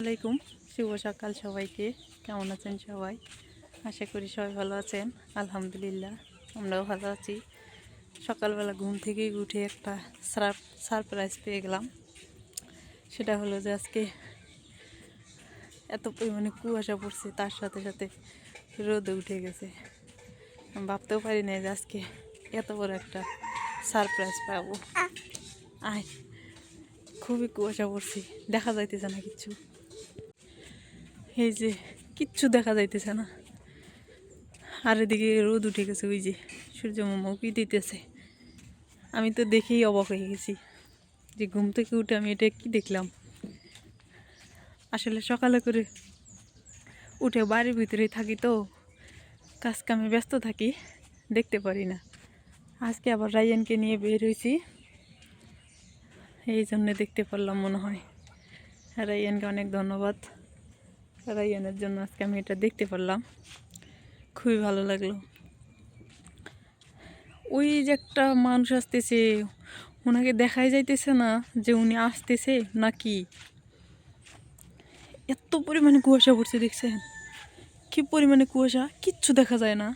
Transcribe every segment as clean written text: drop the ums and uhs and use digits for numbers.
আসসালামাইকুম, শুভ সকাল সবাইকে। কেমন আছেন সবাই? আশা করি সবাই ভালো আছেন। আলহামদুলিল্লাহ, আমরাও ভালো আছি। সকালবেলা ঘুম থেকে উঠে একটা সারপ্রাইজ পেয়ে গেলাম। সেটা হলো যে আজকে এত পরিমাণে কুয়াশা পড়ছে, তার সাথে সাথে রোদে উঠে গেছে। আমি ভাবতেও পারি না যে আজকে এত বড় একটা সারপ্রাইজ পাবো। আয়, খুবই কুয়াশা পড়ছে, দেখা যাইতেছে না কিচ্ছু। এই যে কিচ্ছু দেখা যাইতেছে না, আর এদিকে রোদ উঠে গেছে। ওই যে সূর্য মামা উঁকি দিতেছে। আমি তো দেখেই অবাক হয়ে গেছি যে ঘুম থেকে উঠে আমি এটা কি দেখলাম। আসলে সকালে করে উঠে বাড়ির ভিতরেই থাকি, তো কাজ কামে ব্যস্ত থাকি, দেখতে পারি না। আজকে আবার রাইয়ানকে নিয়ে বের হয়েছি, এই জন্যে দেখতে পারলাম মনে হয়। রাইয়ানকে অনেক ধন্যবাদ। রাইয়ানের জন্য আজকে আমি এটা দেখতে পারলাম, খুবই ভালো লাগলো। ওই যে একটা মানুষ আসতেছে, ওনাকে দেখাই যাইতেছে না যে উনি আসতেছে নাকি। এত পরিমাণে কুয়াশা পড়ছে, দেখছেন কি পরিমাণে কুয়াশা, কিচ্ছু দেখা যায় না।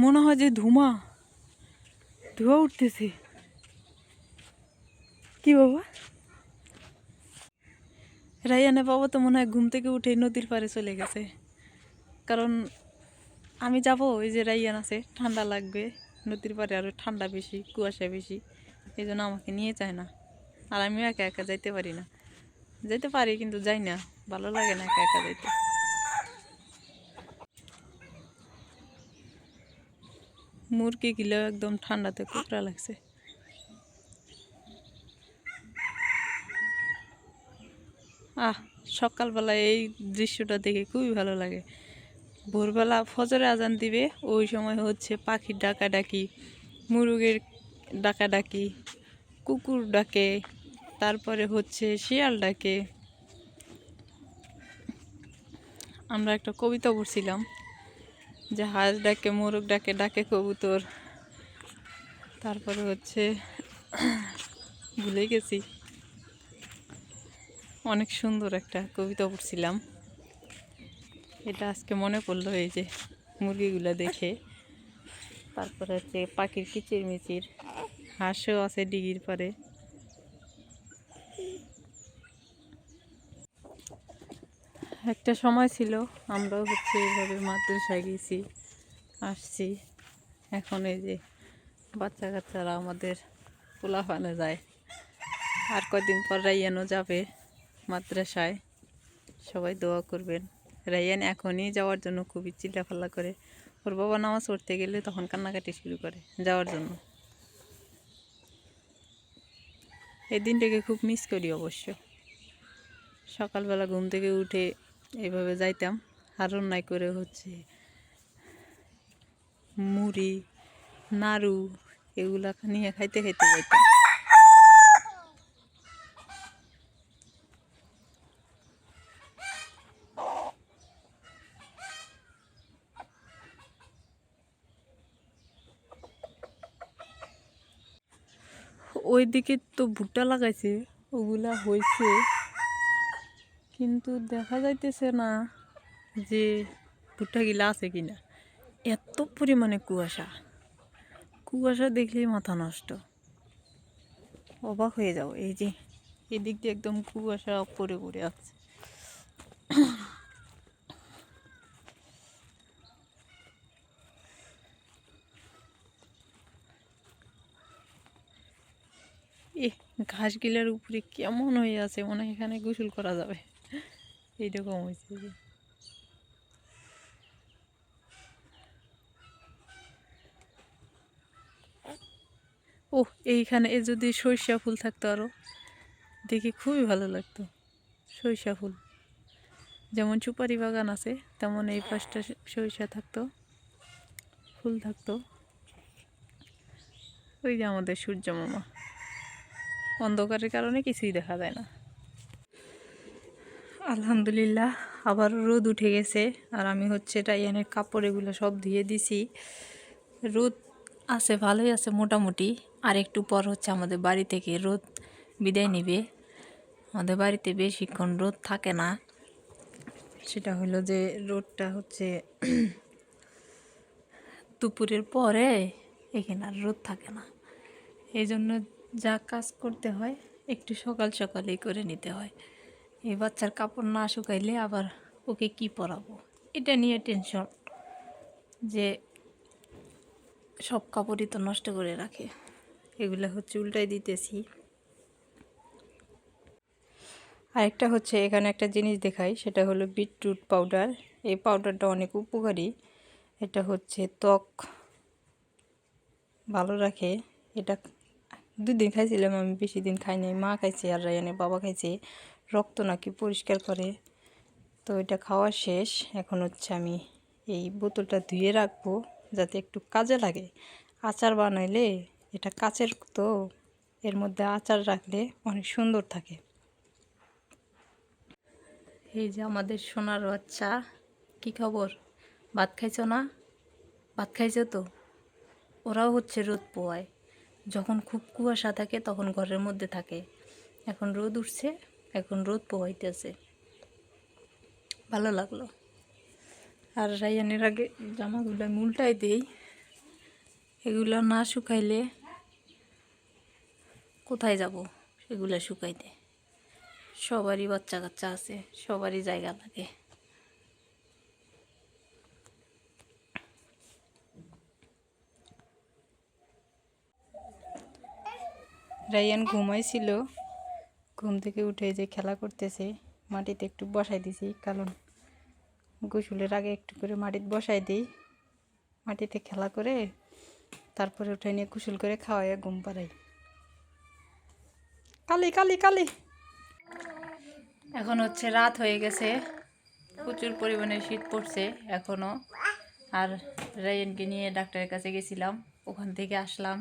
মনে হয় যে ধোঁয়া উঠতেছে। কি বাবা, রাইয়ানে বাবা তো মনে হয় ঘুম থেকে উঠে নদীর পাড়ে চলে গেছে। কারণ আমি যাব, ওই যে রাইয়ান আছে, ঠান্ডা লাগবে, নদীর পাড়ে আরও ঠান্ডা বেশি, কুয়াশা বেশি, এই জন্য আমাকে নিয়ে যায় না। আর আমিও একা একা যাইতে পারি না, যেতে পারি কিন্তু যাই না, ভালো লাগে না একা একা যাইতে। মুরগি গিলেও একদম ঠান্ডাতে কুকড়া লাগছে। সকালবেলা এই দৃশ্যটা দেখে খুবই ভালো লাগে। ভোরবেলা ফজরে আজান দিবে, ওই সময় হচ্ছে পাখির ডাকাডাকি, মুরগের ডাকাডাকি, কুকুর ডাকে, তারপরে হচ্ছে শিয়াল ডাকে। আমরা একটা কবিতা পড়ছিলাম যে হাঁস ডাকে, মোরগ ডাকে, ডাকে কবুতর, তারপরে হচ্ছে ভুলে গেছি। অনেক সুন্দর একটা কবিতা পড়ছিলাম, এটা আজকে মনে পড়লো এই যে মুরগিগুলো দেখে। তারপরে হচ্ছে পাখির কিচির মিচির, হাঁসও আছে ডিগির পরে। একটা সময় ছিল আমরাও হচ্ছে এইভাবে মাদ্রাসায় গেছি, আসছি। এখন এই যে বাচ্চা কাচ্চারা আমাদের পোলাপানে যায়। আর কয়দিন পর রাইয়ানও যাবে মাদ্রাসায়, সবাই দোয়া করবেন। রাইয়ান এখনই যাওয়ার জন্য খুবই চিল্লাফাল্লা করে। ওর বাবা নামাজ পড়তে গেলে তখন কান্নাকাটি শুরু করে যাওয়ার জন্য। এই দিনটাকে খুব মিস করি অবশ্য। সকালবেলা ঘুম থেকে উঠে এইভাবে যাইতাম, আর অন্যায় করে হচ্ছে মুড়ি, নাড়ু এগুলা নিয়ে খাইতে খাইতে যাইতাম। ওই দিকে তো ভুট্টা লাগাইছে, ওগুলা হয়েছে, কিন্তু দেখা যাইতেছে না যে ভুট্টা গিলা আছে কিনা। এত পরিমাণে কুয়াশা, কুয়াশা দেখলেই মাথা নষ্ট, অবাক হয়ে যাও। এই যে এদিক দিয়ে একদম কুয়াশা পড়ে পড়ে আছে। ঘাসগুলার উপরে কেমন হয়ে আছে, মনে হয় এখানে গোসল করা যাবে, এইরকম হয়েছে। এইখানে যদি সরিষা ফুল থাকতো আরো, দেখে খুবই ভালো লাগতো। সরিষা ফুল যেমন সুপারি বাগান আছে, তেমন এই পাশটা সরিষা থাকতো, ফুল থাকতো। ওই যে আমাদের সূর্য মামা, অন্ধকারের কারণে কিছুই দেখা যায় না। আলহামদুলিল্লাহ, আবার রোদ উঠে গেছে। আর আমি হচ্ছে রাইয়ানের কাপড় এগুলো সব ধুয়ে দিছি। রোদ আছে, ভালোই আছে মোটামুটি। আর একটু পর হচ্ছে আমাদের বাড়ি থেকে রোদ বিদায় নিবে। আমাদের বাড়িতে বেশিক্ষণ রোদ থাকে না। সেটা হলো যে রোদটা হচ্ছে দুপুরের পরে এখানে আর রোদ থাকে না। এই জন্য যা কাজ করতে হয় একটু সকাল সকালেই করে নিতে হয়। এই বাচ্চার কাপড় না শুকাইলে আবার ওকে কি পরাবো, এটা নিয়ে টেনশন, যে সব কাপড়ই তো নষ্ট করে রাখে। এগুলো হচ্ছে উল্টাই দিতেছি। আরেকটা হচ্ছে এখানে একটা জিনিস দেখাই, সেটা হলো বিটরুট পাউডার। এই পাউডারটা অনেক উপকারী। এটা হচ্ছে ত্বক ভালো রাখে। এটা 2 দিন খাইছিলাম আমি, বেশি দিন খাই নাই। মা খাইছে আর রায়ানের বাবা খাইছে। রক্ত নাকি পরিষ্কার করে। তো এটা খাওয়া শেষ। এখন হচ্ছে আমি এই বোতলটা ধুয়ে রাখবো যাতে একটু কাজে লাগে। আচার বানাইলে, এটা কাচের তো, এর মধ্যে আচার রাখলে অনেক সুন্দর থাকে। এই যে আমাদের সোনার বাচ্চা, কি খবর? ভাত খাইছো না? ভাত খাইছো তো? ওরাও হচ্ছে রোদ পোয়ায়। যখন খুব কুয়াশা থাকে তখন ঘরের মধ্যে থাকে। এখন রোদ উঠছে, এখন রোদ পোয়াইতেছে। ভালো লাগলো। আর রায়ানের আগে জামাগুলো আমি উল্টাই দিই। এগুলো না শুকাইলে কোথায় যাব এগুলো শুকাইতে? সবারই বাচ্চা কাচ্চা আছে, সবারই জায়গা লাগে। রায়ান ঘুমাইছিল, ঘুম থেকে উঠে যে খেলা করতেছে। মাটিতে একটু বসাই দিছি, কারণ গোসলের আগে একটু করে মাটিতে বসাই দিই। মাটিতে খেলা করে তারপরে উঠে নিয়ে গোসল করে খাওয়াইয়া ঘুম পাড়াই। কালি কালি কালি। এখন হচ্ছে রাত হয়ে গেছে, প্রচুর পরিমাণে শীত পড়ছে এখনও। আর রায়ানকে নিয়ে ডাক্তারের কাছে গেছিলাম, ওখান থেকে আসলাম।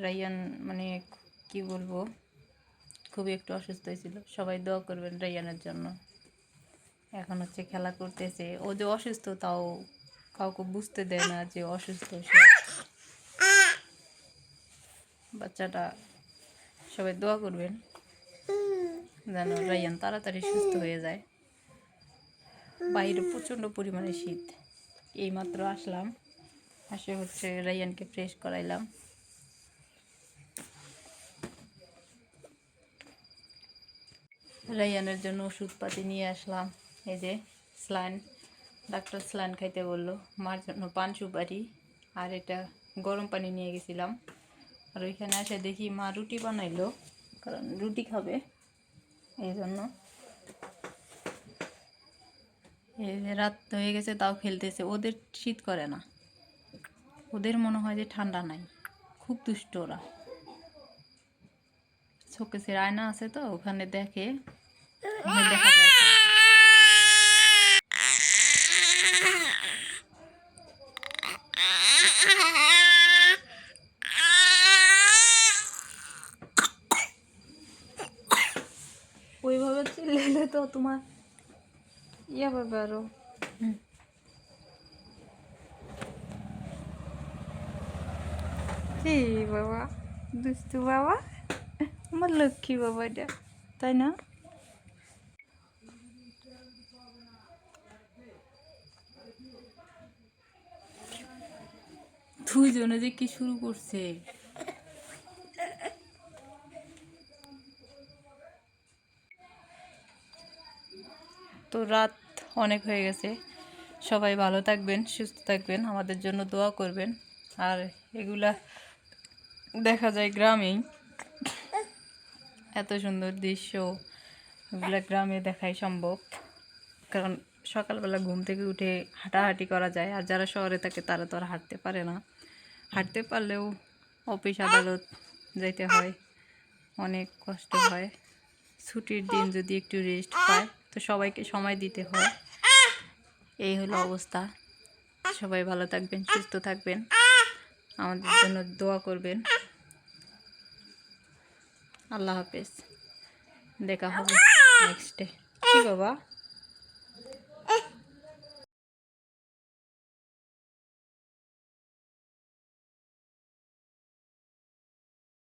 রায়ান মানে কি বলবো, খুবই একটু অসুস্থ হয়েছিল। সবাই দোয়া করবেন রায়ানের জন্য। এখন হচ্ছে খেলা করতেছে। ও যে অসুস্থ তাও কাউকে বুঝতে দেয় না যে অসুস্থ সে। বাচ্চাটা, সবাই দোয়া করবেন যেন রায়ান তাড়াতাড়ি সুস্থ হয়ে যায়। বাইরে প্রচণ্ড পরিমাণে শীত। এইমাত্র আসলাম, আসে হচ্ছে রায়ানকে ফ্রেশ করাইলাম। রায়ানের জন্য ওষুধপাতি নিয়ে আসলাম। এই যে স্যালাইন, ডাক্তার স্যালাইন খাইতে বললো। মার জন্য পান সুপারি আর এটা গরম পানি নিয়ে গেছিলাম। আর ওইখানে এসে দেখি মা রুটি বানাইলো, কারণ রুটি খাবে এই জন্য। এই যে রাত হয়ে গেছে তাও খেলতেছে। ওদের শীত করে না, ওদের মনে হয় যে ঠান্ডা নাই। খুব দুষ্ট ওরা। শোকেসের আয়না আছে তো, ওখানে দেখে, দেখা যায়। ওইভাবে চিল্লাইলে তো তোমার ইয়ে হবে আরো। কি বাবা, দুষ্টু বাবা, আমার লক্ষ্মী বাবা এটা, তাই না? দুইজনে যে কি শুরু করছে। তো রাত অনেক হয়ে গেছে। সবাই ভালো থাকবেন, সুস্থ থাকবেন, আমাদের জন্য দোয়া করবেন। আর এগুলা দেখা যায় গ্রামেই, এত সুন্দর দৃশ্য এগুলা গ্রামে দেখাই সম্ভব। কারণ সকালবেলা ঘুম থেকে উঠে হাঁটাহাঁটি করা যায়। আর যারা শহরে থাকে তারা তো আর হাঁটতে পারে না। হাঁটতে পারলেও অফিস আদালত যাইতে হয়, অনেক কষ্ট হয়। ছুটির দিন যদি একটু রেস্ট পায় তো সবাইকে সময় দিতে হয়। এই হলো অবস্থা। সবাই ভালো থাকবেন, সুস্থ থাকবেন, আমাদের জন্য দোয়া করবেন। আল্লাহ হাফেজ, দেখা হবে নেক্সট ডে। কি বাবা?